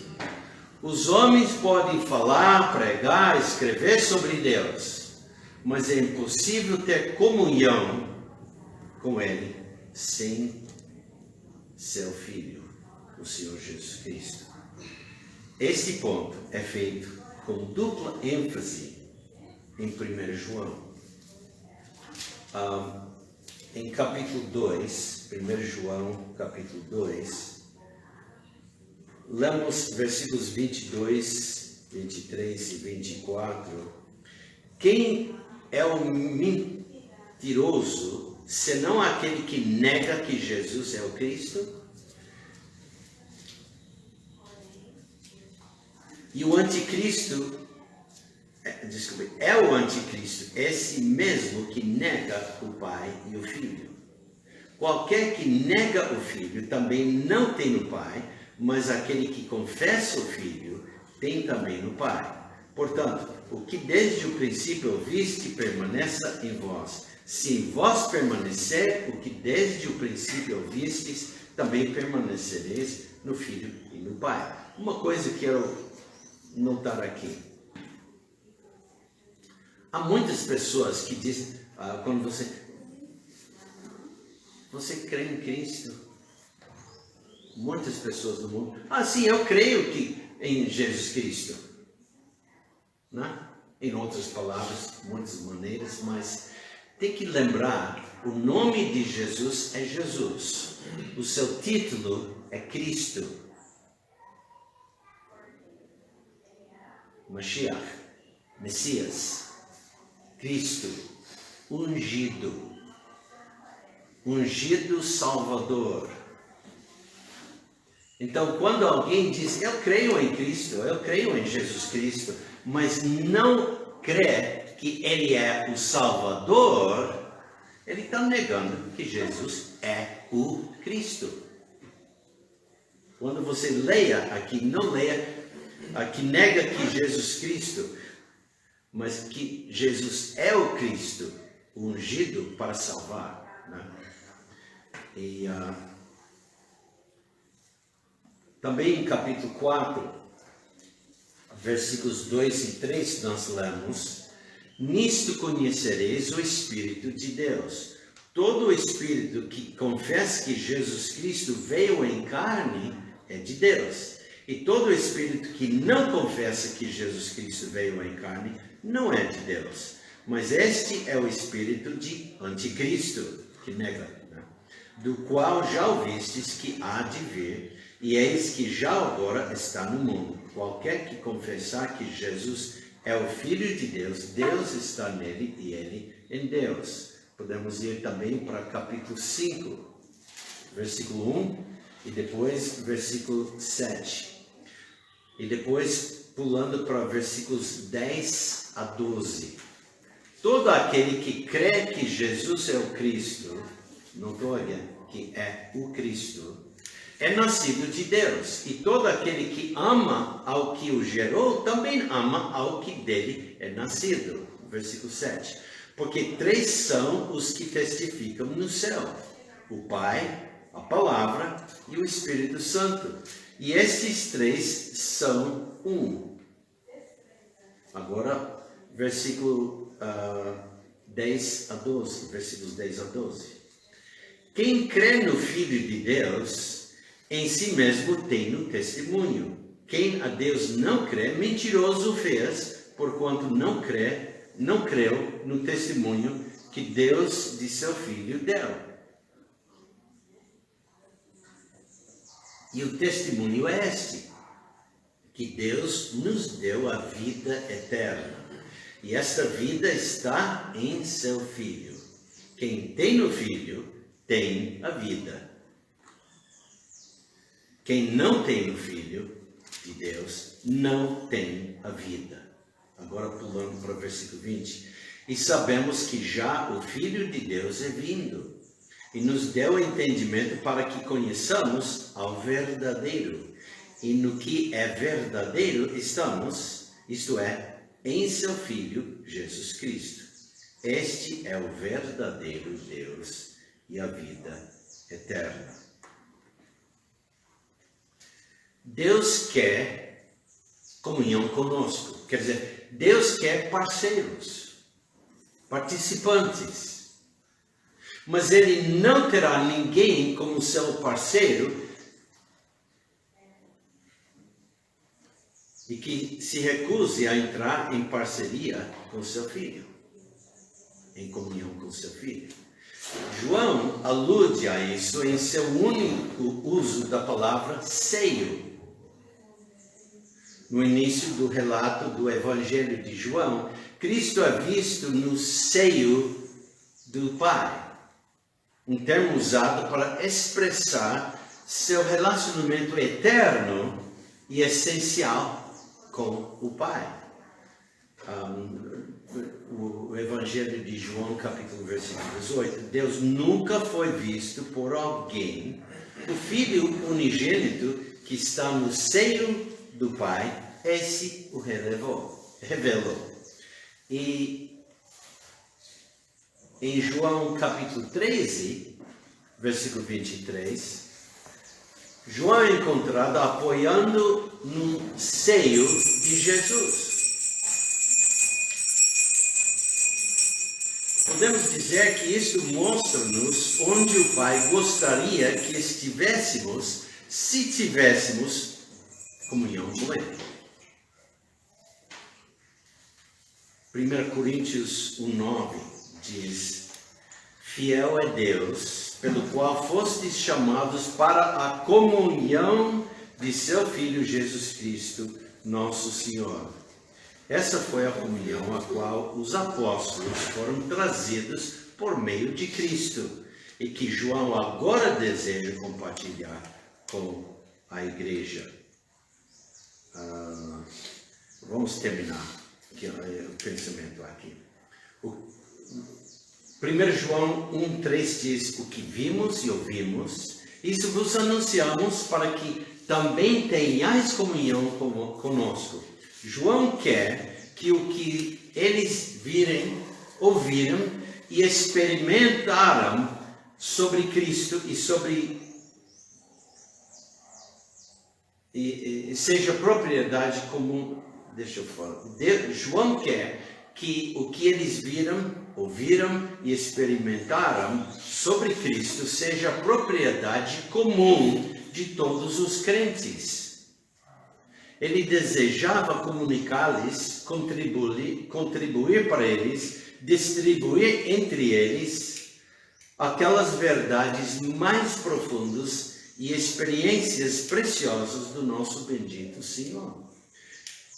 Os homens podem falar, pregar, escrever sobre Deus, mas é impossível ter comunhão com Ele sem seu Filho, o Senhor Jesus Cristo. Este ponto é feito com dupla ênfase em 1 João. Em capítulo 2, 1 João, capítulo 2, lemos versículos 22, 23 e 24. Quem é o mentiroso, senão aquele que nega que Jesus é o Cristo? E o anticristo, é o anticristo, esse mesmo que nega o Pai e o Filho. Qualquer que nega o Filho também não tem o Pai, mas aquele que confessa o Filho tem também o Pai. Portanto, o que desde o princípio ouviste permaneça em vós. Se em vós permanecer o que desde o princípio ouvistes, também permanecereis no Filho e no Pai. Uma coisa que eu quero notar aqui. Há muitas pessoas que dizem, quando você crê em Cristo? Muitas pessoas do mundo, sim, eu creio em Jesus Cristo. Né? Em outras palavras, muitas maneiras, mas tem que lembrar, o nome de Jesus é Jesus, o seu título é Cristo, Mashiach, Messias, Cristo, ungido Salvador. Então, quando alguém diz, eu creio em Cristo, eu creio em Jesus Cristo, mas não crê que Ele é o Salvador, ele está negando que Jesus é o Cristo. Quando você leia aqui, não leia aqui, nega que Jesus Cristo, mas que Jesus é o Cristo, o ungido para salvar, né? E também em capítulo 4, versículos 2 e 3, nós lemos: nisto conhecereis o Espírito de Deus. Todo o Espírito que confessa que Jesus Cristo veio em carne é de Deus. E todo o Espírito que não confessa que Jesus Cristo veio em carne não é de Deus. Mas este é o Espírito de Anticristo, que nega, né? Do qual já ouvistes que há de vir, e eis que já agora está no mundo. Qualquer que confessar que Jesus é o Filho de Deus, Deus está nele e ele em Deus. Podemos ir também para capítulo 5, versículo 1, e depois versículo 7. E depois pulando para versículos 10 a 12. Todo aquele que crê que Jesus é o Cristo, notória que é o Cristo, é nascido de Deus. E todo aquele que ama ao que o gerou, também ama ao que dele é nascido. Versículo 7. Porque 3 são os que testificam no céu: o Pai, a Palavra e o Espírito Santo. E estes 3 são um. Agora, versículo 10 a 12. Versículos 10 a 12. Quem crê no Filho de Deus, em si mesmo tem o testemunho. Quem a Deus não crê, mentiroso fez, porquanto não creu no testemunho que Deus de seu Filho deu. E o testemunho é este: que Deus nos deu a vida eterna. E esta vida está em seu Filho. Quem tem o Filho tem a vida. Quem não tem o Filho de Deus não tem a vida. Agora pulando para o versículo 20. E sabemos que já o Filho de Deus é vindo, e nos deu entendimento para que conheçamos ao verdadeiro. E no que é verdadeiro estamos, isto é, em seu Filho Jesus Cristo. Este é o verdadeiro Deus e a vida eterna. Deus quer comunhão conosco. Quer dizer, Deus quer parceiros, participantes. Mas Ele não terá ninguém como seu parceiro e que se recuse a entrar em parceria com seu Filho, em comunhão com seu Filho. João alude a isso em seu único uso da palavra seio. No início do relato do Evangelho de João, Cristo é visto no seio do Pai, um termo usado para expressar seu relacionamento eterno e essencial com o Pai. O Evangelho de João, capítulo versículo 18, Deus nunca foi visto por alguém. O Filho unigênito que está no seio do Pai, esse o revelou. E em João capítulo 13, versículo 23, João é encontrado apoiando no seio de Jesus. Podemos dizer que isso mostra-nos onde o Pai gostaria que estivéssemos se tivéssemos comunhão com Ele. 1 Coríntios 1,9 diz: fiel é Deus, pelo qual fostes chamados para a comunhão de seu Filho Jesus Cristo, nosso Senhor. Essa foi a comunhão a qual os apóstolos foram trazidos por meio de Cristo e que João agora deseja compartilhar com a igreja. Vamos terminar o pensamento aqui. 1 João 1,3 diz: o que vimos e ouvimos, isso vos anunciamos para que também tenhais comunhão conosco. João quer que o que eles ouviram e experimentaram sobre Cristo e seja propriedade comum. Deixa eu falar. João quer que o que eles viram, ouviram e experimentaram sobre Cristo seja propriedade comum de todos os crentes. Ele desejava comunicar-lhes, contribuir para eles, distribuir entre eles aquelas verdades mais profundas e experiências preciosas do nosso bendito Senhor.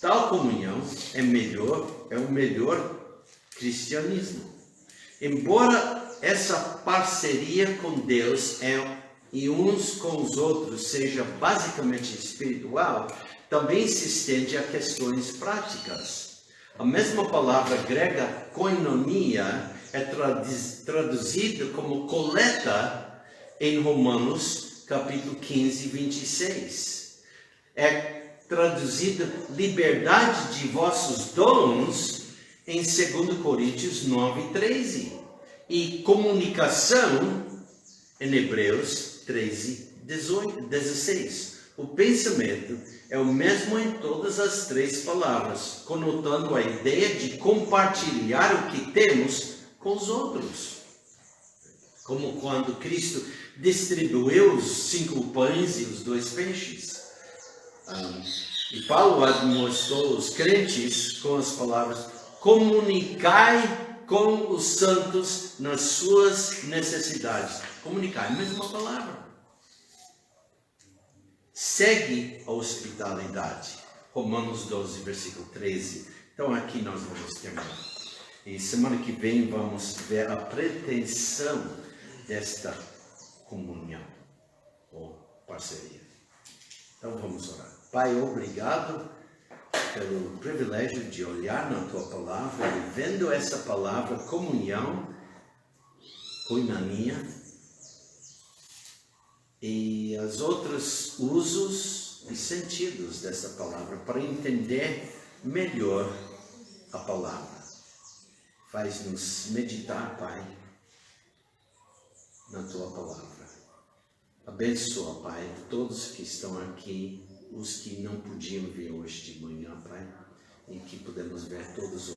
Tal comunhão é o melhor cristianismo. Embora essa parceria com Deus e uns com os outros seja basicamente espiritual, também se estende a questões práticas. A mesma palavra grega koinonia é traduzida como coleta em Romanos capítulo 15, 26. É traduzida liberdade de vossos dons em 2 Coríntios 9, 13. E comunicação em Hebreus 13, 16. O pensamento é o mesmo em todas as três palavras, conotando a ideia de compartilhar o que temos com os outros. Como quando Cristo distribuiu os 5 pães e os 2 peixes. E Paulo admoestou os crentes com as palavras: comunicai com os santos nas suas necessidades. Comunicar, a mesma palavra. Segue a hospitalidade. Romanos 12, versículo 13. Então aqui nós vamos terminar. E semana que vem vamos ver a pretensão desta comunhão ou parceria. Então vamos orar. Pai, obrigado pelo privilégio de olhar na Tua Palavra e vendo essa palavra comunhão, koinonia, e os outros usos e sentidos dessa palavra para entender melhor a palavra. Faz-nos meditar, Pai, na Tua Palavra. Abençoa, Pai, todos que estão aqui, os que não podiam vir hoje de manhã, Pai, e que podemos ver todos